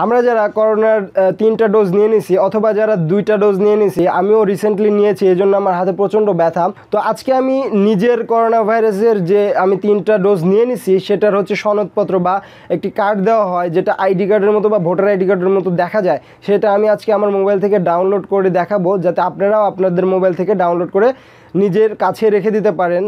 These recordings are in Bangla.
আমরা যারা করোনার 3টা ডোজ নিয়ে নিছি অথবা যারা 2টা ডোজ নিয়ে নিছি, আমিও রিসেন্টলি নিয়েছি, এই জন্য আমার হাতে প্রচণ্ড ব্যথা। তো আজকে আমি নিজের করোনা ভাইরাসের যে আমি 3টা ডোজ নিয়ে নিছি সেটার হচ্ছে সনদপত্র বা একটি কার্ড দেওয়া হয়, যেটা আইডি কার্ডের মতো বা ভোটার আইডি কার্ডের মতো দেখা যায়, সেটা আমি আজকে আমার মোবাইল থেকে ডাউনলোড করে দেখাবো, যাতে আপনারাও আপনাদের মোবাইল থেকে ডাউনলোড করে নিজের কাছে রেখে দিতে পারেন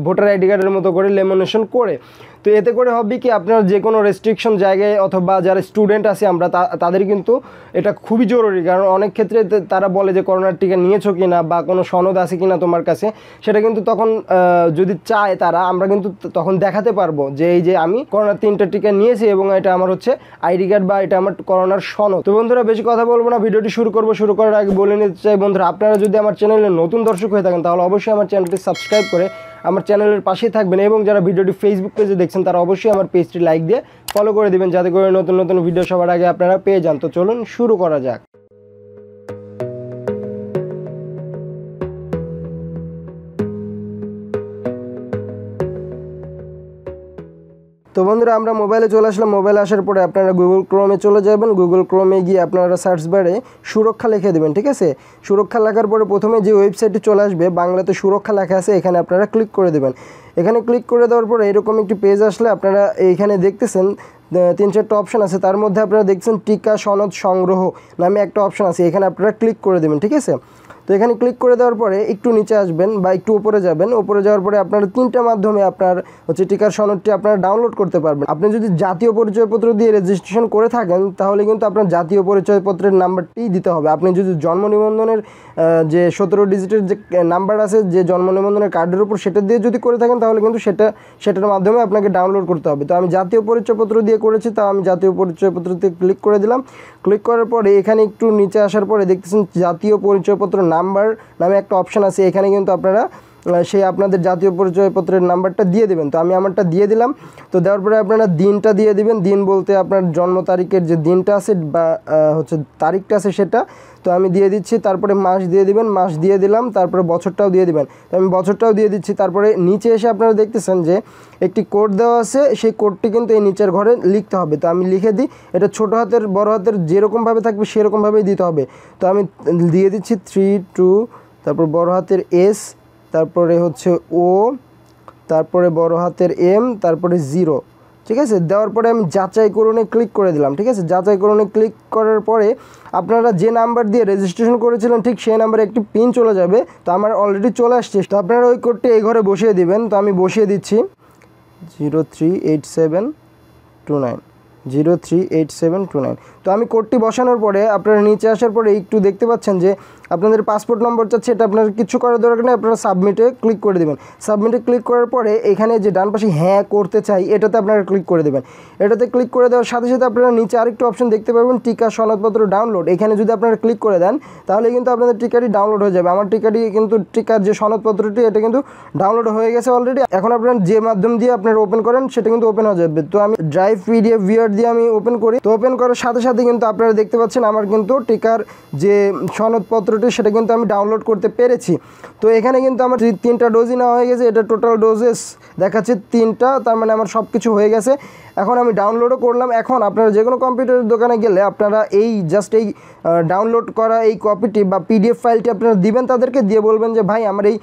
ভোটার আইডি কার্ডের মতো করে লেমিনেশন করে। তো এতে করে হবে কি, আপনার যে কোনো রেস্ট্রিকশন জায়গায় অথবা যারা স্টুডেন্ট আছে আমরা তাদের কিন্তু এটা খুবই জরুরি, কারণ অনেক ক্ষেত্রে তারা বলে যে করোনার টিকা নিয়েছো কি না বা কোনো সনদ আছে কি না তোমার কাছে, সেটা কিন্তু তখন যদি চায় তারা, আমরা কিন্তু তখন দেখাতে পারবো যে এই যে আমি করোনার 3টা টিকা নিয়েছি এবং এটা আমার হচ্ছে আইডি কার্ড বা এটা আমার করোনার সনদ। তো বন্ধুরা বেশি কথা বলবো না, ভিডিওটি শুরু করার আগে বলে নিতে চাই বন্ধুরা, আপনারা যদি আমার চ্যানেলে নতুন দর্শক হয়ে থাকেন তাহলে অবশ্যই আমার চ্যানেলটি সাবস্ক্রাইব করে আমার চ্যানেলের পাশেই থাকবেন, এবং যারা ভিডিওটি ফেসবুক পেজে দেখছেন তারা অবশ্যই আমার পেজটি লাইক দিয়ে ফলো করে দিবেন, যাতে করে নতুন নতুন ভিডিও সবার আগে আপনারা পেয়ে যান। তো চলুন শুরু করা যাক। তো বন্ধুরা আমরা মোবাইলে চলে আসলাম। মোবাইলে আসার পরে আপনারা গুগল ক্রোমে চলে যাবেন। গুগল ক্রোমে গিয়ে আপনারা সার্চ বারে সুরক্ষা লিখে দেবেন, ঠিক আছে। সুরক্ষা লেখার পরে প্রথমে যে ওয়েবসাইটটি চলে আসবে বাংলাতে সুরক্ষা লেখা আছে, এখানে আপনারা ক্লিক করে দেবেন। এখানে ক্লিক করে দেওয়ার পরে এরকম একটি পেজ আসলে আপনারা এইখানে দেখতেছেন 3-4টা অপশান আছে, তার মধ্যে আপনারা দেখছেন টিকা সনদ সংগ্রহ নামে একটা অপশান আছে, এখানে আপনারা ক্লিক করে দেবেন, ঠিক আছে। তো এখানে ক্লিক করে দেওয়ার পরে একটু নিচে আসবেন বা একটু উপরে যাবেন। উপরে যাওয়ার পরে আপনারা 3টা মাধ্যমে আপনার হচ্ছে টিকার সনদটি আপনারা ডাউনলোড করতে পারবেন। আপনি যদি জাতীয় পরিচয়পত্র দিয়ে রেজিস্ট্রেশন করে থাকেন তাহলে কিন্তু আপনার জাতীয় পরিচয়পত্রের নাম্বারটি দিতে হবে। আপনি যদি জন্ম নিবন্ধনের যে 17 ডিজিটের যে নাম্বার আছে যে জন্ম নিবন্ধনের কার্ডের উপর, সেটা দিয়ে যদি করে থাকেন তাহলে কিন্তু সেটার মাধ্যমে আপনাকে ডাউনলোড করতে হবে। তো আমি জাতীয় পরিচয়পত্র দিয়ে করেছি, তাও আমি জাতীয় পরিচয়পত্রতে ক্লিক করে দিলাম। ক্লিক করার পরে এখানে একটু নিচে আসার পরে দেখতেছেন জাতীয় পরিচয়পত্র নাম্বার নামে একটা অপশান আছে, এখানে কিন্তু আপনারা সেই আপনাদের জাতীয় পরিচয়পত্রের নাম্বারটা দিয়ে দেবেন। তো আমি আমারটা দিয়ে দিলাম। তো দেওয়ার পরে আপনারা দিনটা দিয়ে দিবেন, দিন বলতে আপনার জন্ম তারিখের যে দিনটা আছে বা হচ্ছে তারিখটা আছে সেটা, তো আমি দিয়ে দিচ্ছি। তারপরে মাস দিয়ে দিবেন, মাস দিয়ে দিলাম। তারপরে বছরটাও দিয়ে দিবেন, তো আমি বছরটাও দিয়ে দিচ্ছি। তারপরে নিচে এসে আপনারা দেখতেছেন যে একটি কোড দেওয়া আছে, সেই কোডটি কিন্তু এই নিচের ঘরে লিখতে হবে। তো আমি লিখে দিই, এটা ছোটো হাতের বড় হাতের যেরকমভাবে থাকবে সেরকমভাবেই দিতে হবে। তো আমি দিয়ে দিচ্ছি 3-2, তারপর বড় হাতের S, তারপরে হচ্ছে O, তারপরে বড় হাতের M, তারপরে 0, ঠিক আছে। দেওয়ার পরে আমি যাচাই করুনে ক্লিক করে দিলাম, ঠিক আছে। যাচাই করুনে ক্লিক করার পরে আপনারা যে নাম্বার দিয়ে রেজিস্ট্রেশন করেছিলেন ঠিক সেই নাম্বারে একটি পিন চলে যাবে। তো আমার অলরেডি চলে আসছে, তো আপনারা ওই কোডটি এই ঘরে বসিয়ে দিবেন। তো আমি বসিয়ে দিচ্ছি 038729, 038729। তো আমি কোডটি বসানোর পরে আপনারা নিচে আসার পরে একটু দেখতে পাচ্ছেন যে আপনাদের পাসপোর্ট নম্বর চাচ্ছে, এটা আপনার কিছু করার দরকার নেই, আপনারা সাবমিটে ক্লিক করে দেবেন। সাবমিটে ক্লিক করার পরে এখানে যে ডান পাশে হ্যাঁ করতে চাই এটাতে আপনারা ক্লিক করে দেবেন। এটাতে ক্লিক করে দেওয়ার সাথে সাথে আপনারা নিচে আরেকটু অপশন দেখতে পাবেন, টিকা সনদপত্র ডাউনলোড। এখানে যদি আপনারা ক্লিক করে দেন তাহলে কিন্তু আপনাদের টিকাটি ডাউনলোড হয়ে যাবে। আমার টিকাটি কিন্তু টিকার যে সনদপত্রটি এটা কিন্তু ডাউনলোড হয়ে গেছে অলরেডি। এখন আপনারা যে মাধ্যম দিয়ে আপনারা ওপেন করেন সেটা কিন্তু ওপেন হয়ে যাবে। তো আমি ড্রাইভ PDF ভিআর দিয়ে আমি ওপেন করি। তো ওপেন করার সাথে সাথে কিন্তু আপনারা দেখতে পাচ্ছেন আমার কিন্তু টিকার যে সনদপত্রটি সেটা কিন্তু আমি ডাউনলোড করতে পেরেছি। তো এখানে কিন্তু আমার 3টা ডোজই নেওয়া হয়ে গেছে, এটা টোটাল ডোজেস দেখাচ্ছে 3টা, তার মানে আমার সব কিছু হয়ে গেছে। এখন আমি ডাউনলোডও করলাম। এখন আপনারা যে কোনো কম্পিউটারের দোকানে গেলে আপনারা এই জাস্ট এই ডাউনলোড করা এই কপিটি বা PDF ফাইলটি আপনারা দিবেন তাদেরকে, দিয়ে বলবেন যে ভাই আমার এই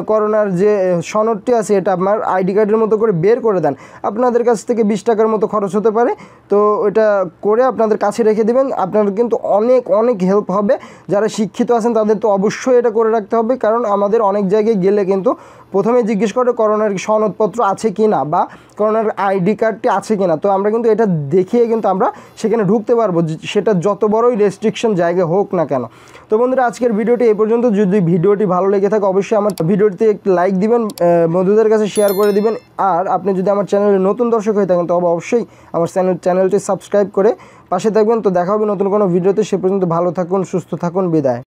করোনার যে সনদটি আছে এটা আমার আইডি কার্ডের মতো করে বের করে দেন। আপনাদের কাছ থেকে 20 টাকার মতো খরচ হতে পারে, তো এটা করে আপনাদের কাছে রেখে দেবেন। আপনার কিন্তু অনেক অনেক হেল্প হবে। যারা শিক্ষিত আছেন তাদের তো অবশ্যই এটা করে রাখতে হবে, কারণ আমাদের অনেক জায়গায় গেলে কিন্তু প্রথমে জিজ্ঞেস করে করোনার সনদপত্র আছে কি না বা করোনার আইডি কার্ডটি আছে কি না। তো আমরা কিন্তু এটা দেখিয়ে কিন্তু আমরা সেখানে ঢুকতে পারবো, সেটা যত বড়ই রেস্ট্রিকশন জায়গা হোক না কেন। তো বন্ধুরা আজকের ভিডিওটি এই পর্যন্ত। যদি ভিডিওটি ভালো লেগে থাকে অবশ্যই আমার ভিডিওটিতে একটি লাইক দিবেন, বন্ধুদের কাছে শেয়ার করে দিবেন। আর আপনি যদি আমার চ্যানেলে নতুন দর্শক হয়ে থাকেন তবে অবশ্যই আমার চ্যানেলটি সাবস্ক্রাইব করে পাশে থাকবেন। তো দেখা হবে নতুন কোনো ভিডিওতে, সে পর্যন্ত ভালো থাকুন, সুস্থ থাকুন, বিদায়।